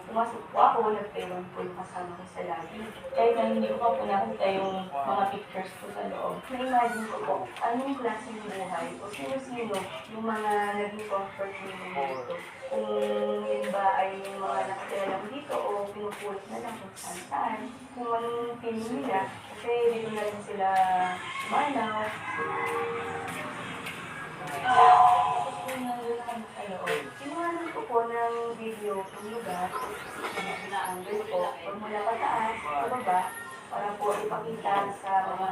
pumasok po ako, nag-ewan po yung kasama ko sa lobby. Kahit na hindi ko pa po nakita yung mga pictures ko sa loob. Na-imagine ko po, anong klaseng buhay o sino-sino yung mga naging comfort nila dito. Kung yun ba ay yung mga nakatira lang dito o pinupulot na lang kung saan-saan. Kung anong feeling nila, kasi dito na rin sila manaw. Tapos kung nandun na kami sa loob, sinuhanan ko po ng video ng lugar na angle po, pag mula pataas, pababa, para po ipakita sa mga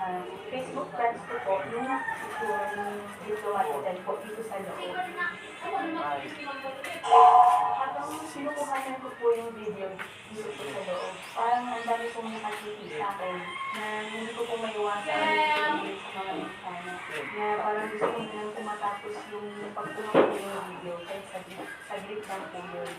Facebook friends ko po yung itsura ng diplomat hotel po dito sa loob. Habang sinukuhanan ko po yung video dito po sa loob, parang ang dami pong nakakiti sa akin na hindi ko po maiwasan sa mga insana na parang gusto ko na tumatapos yung pagkuha ko yung video kahit saglit lang po yun.